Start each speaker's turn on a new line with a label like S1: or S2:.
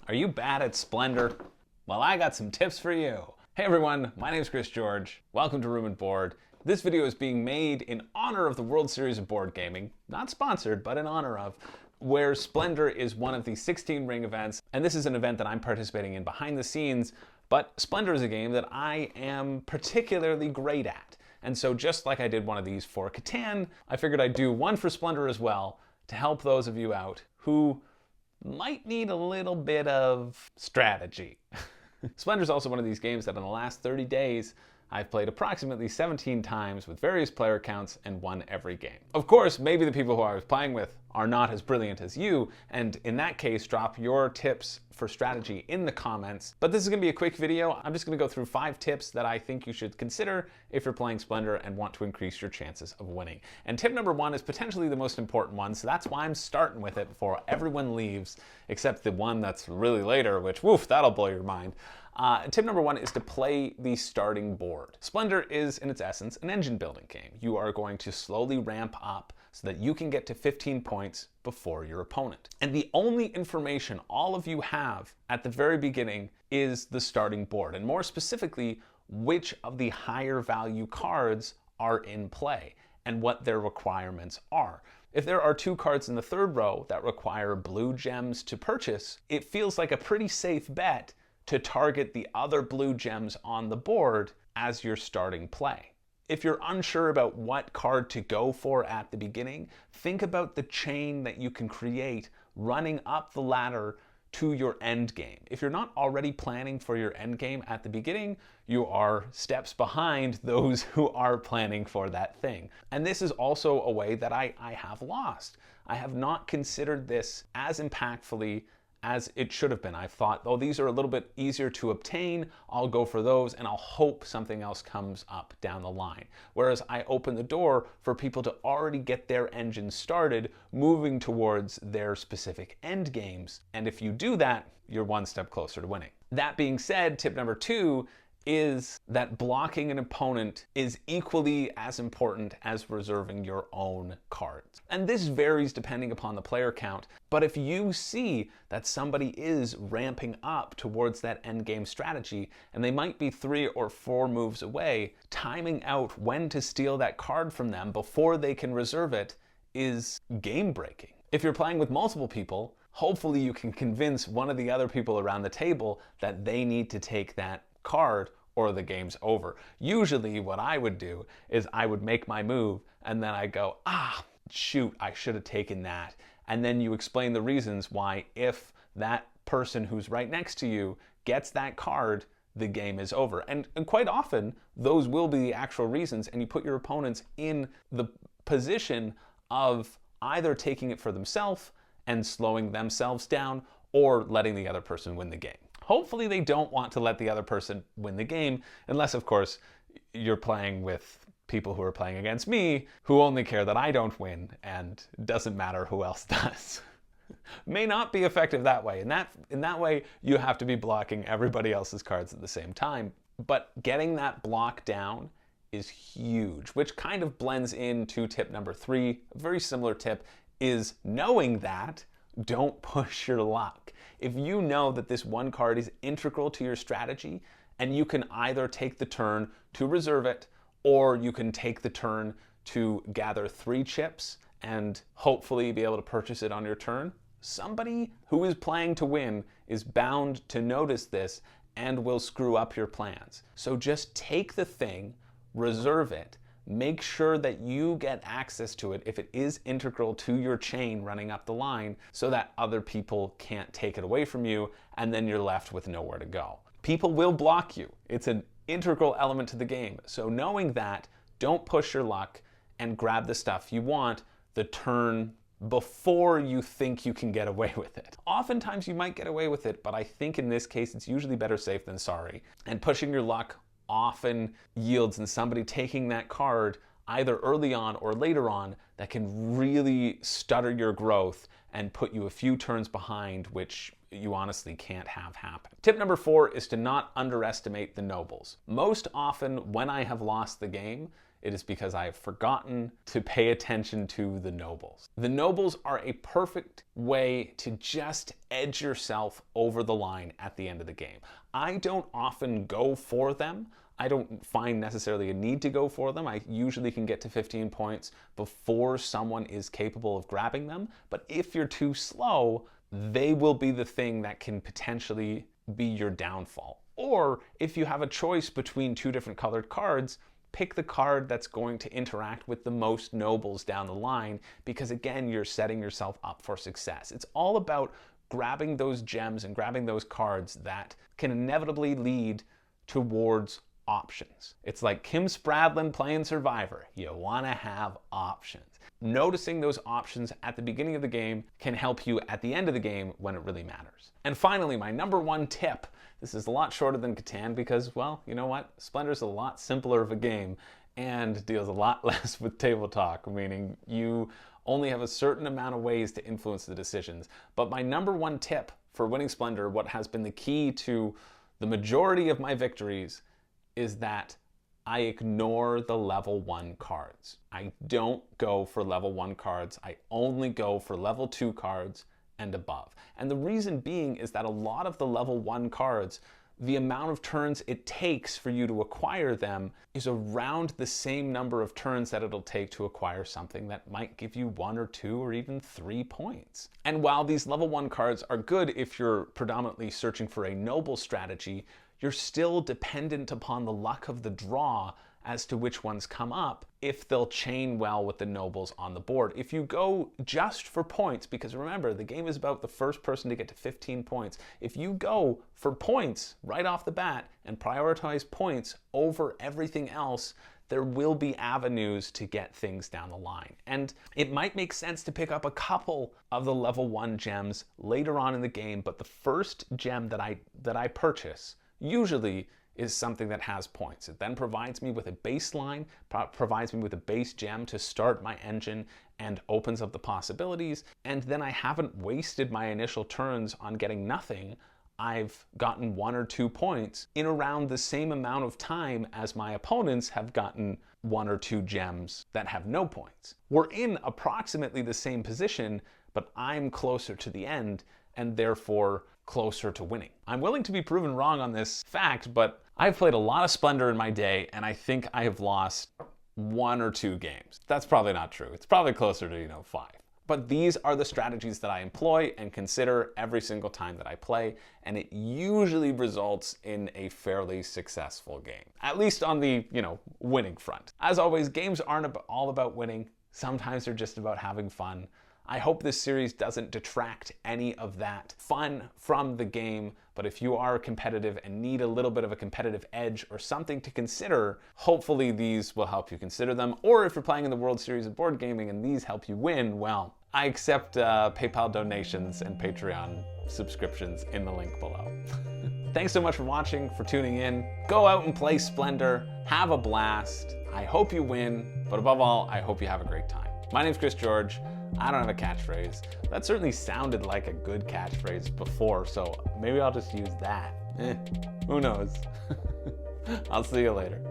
S1: Are you bad at Splendor? Well, I got some tips for you. Hey everyone, my name is Chris George. Welcome to Room and Board. This video is being made in honor of the World Series of Board Gaming, not sponsored, but in honor of, where Splendor is one of the 16 ring events, and this is an event that I'm participating in behind the scenes, but Splendor is a game that I am particularly great at. And so just like I did one of these for Catan, I figured I'd do one for Splendor as well to help those of you out who might need a little bit of strategy. Splendor is also one of these games that in the last 30 days, I've played approximately 17 times with various player counts and won every game. Of course, maybe the people who I was playing with are not as brilliant as you, and in that case, drop your tips for strategy in the comments. But this is gonna be a quick video. I'm just gonna go through 5 tips that I think you should consider if you're playing Splendor and want to increase your chances of winning. And tip number 1 is potentially the most important one, so that's why I'm starting with it before everyone leaves, except the one that's really later, which, woof, that'll blow your mind. Tip number 1 is to play the starting board. Splendor is, in its essence, an engine building game. You are going to slowly ramp up so that you can get to 15 points before your opponent. And the only information all of you have at the very beginning is the starting board, and more specifically, which of the higher value cards are in play and what their requirements are. If there are 2 cards in the 3rd row that require blue gems to purchase, it feels like a pretty safe bet to target the other blue gems on the board as your starting play. If you're unsure about what card to go for at the beginning, think about the chain that you can create running up the ladder to your end game. If you're not already planning for your end game at the beginning, you are steps behind those who are planning for that thing. And this is also a way that I have lost. I have not considered this as impactfully as it should have been. I thought, oh, these are a little bit easier to obtain, I'll go for those and I'll hope something else comes up down the line. Whereas I open the door for people to already get their engine started, moving towards their specific end games. And if you do that, you're one step closer to winning. That being said, tip number 2 is that blocking an opponent is equally as important as reserving your own cards. And this varies depending upon the player count, but if you see that somebody is ramping up towards that endgame strategy, and they might be 3 or 4 moves away, timing out when to steal that card from them before they can reserve it is game breaking. If you're playing with multiple people, hopefully you can convince one of the other people around the table that they need to take that card or the game's over. Usually what I would do is I would make my move and then I go, shoot, I should have taken that. And then you explain the reasons why if that person who's right next to you gets that card, the game is over. And quite often those will be the actual reasons, and you put your opponents in the position of either taking it for themselves and slowing themselves down or letting the other person win the game. Hopefully they don't want to let the other person win the game, unless of course you're playing with people who are playing against me, who only care that I don't win, and doesn't matter who else does. May not be effective that way. In that way, you have to be blocking everybody else's cards at the same time. But getting that block down is huge, which kind of blends into tip number 3. A very similar tip is knowing that, don't push your luck. If you know that this one card is integral to your strategy, and you can either take the turn to reserve it, or you can take the turn to gather 3 chips and hopefully be able to purchase it on your turn, somebody who is playing to win is bound to notice this and will screw up your plans. So just take the thing, reserve it, make sure that you get access to it if it is integral to your chain running up the line, so that other people can't take it away from you, and then you're left with nowhere to go. People will block you. It's an integral element to the game. So knowing that, don't push your luck and grab the stuff you want the turn before you think you can get away with it. Oftentimes you might get away with it, but I think in this case it's usually better safe than sorry. And pushing your luck often yields in somebody taking that card either early on or later on that can really stutter your growth and put you a few turns behind, which you honestly can't have happen. Tip number 4 is to not underestimate the nobles. Most often when I have lost the game, it is because I have forgotten to pay attention to the nobles. The nobles are a perfect way to just edge yourself over the line at the end of the game. I don't often go for them. I don't find necessarily a need to go for them. I usually can get to 15 points before someone is capable of grabbing them. But if you're too slow, they will be the thing that can potentially be your downfall. Or if you have a choice between two different colored cards, pick the card that's going to interact with the most nobles down the line, because again, you're setting yourself up for success. It's all about grabbing those gems and grabbing those cards that can inevitably lead towards options. It's like Kim Spradlin playing Survivor. You want to have options. Noticing those options at the beginning of the game can help you at the end of the game when it really matters. And finally, my number one tip. This is a lot shorter than Catan because, well, you know what? Splendor's a lot simpler of a game and deals a lot less with table talk, meaning you only have a certain amount of ways to influence the decisions. But my number one tip for winning Splendor, what has been the key to the majority of my victories, is that I ignore the level 1 cards. I don't go for level 1 cards. I only go for level 2 cards and above. And the reason being is that a lot of the level 1 cards, the amount of turns it takes for you to acquire them is around the same number of turns that it'll take to acquire something that might give you 1 or 2 or even 3 points. And while these level 1 cards are good if you're predominantly searching for a noble strategy, you're still dependent upon the luck of the draw as to which ones come up, if they'll chain well with the nobles on the board. If you go just for points, because remember, the game is about the first person to get to 15 points. If you go for points right off the bat and prioritize points over everything else, there will be avenues to get things down the line. And it might make sense to pick up a couple of the level 1 gems later on in the game, but the first gem that I purchase usually is something that has points. It then provides me with a baseline, provides me with a base gem to start my engine and opens up the possibilities. And then I haven't wasted my initial turns on getting nothing. I've gotten 1 or 2 points in around the same amount of time as my opponents have gotten 1 or 2 gems that have no points. We're in approximately the same position, but I'm closer to the end and therefore closer to winning. I'm willing to be proven wrong on this fact, but I've played a lot of Splendor in my day, and I think I have lost 1 or 2 games. That's probably not true. It's probably closer to, 5. But these are the strategies that I employ and consider every single time that I play, and it usually results in a fairly successful game, at least on the, winning front. As always, games aren't all about winning. Sometimes they're just about having fun. I hope this series doesn't detract any of that fun from the game, but if you are competitive and need a little bit of a competitive edge or something to consider, hopefully these will help you consider them. Or if you're playing in the World Series of Board Gaming and these help you win, well, I accept PayPal donations and Patreon subscriptions in the link below. Thanks so much for watching, for tuning in. Go out and play Splendor, have a blast. I hope you win, but above all, I hope you have a great time. My name's Chris George. I don't have a catchphrase. That certainly sounded like a good catchphrase before, so maybe I'll just use that. Who knows? I'll see you later.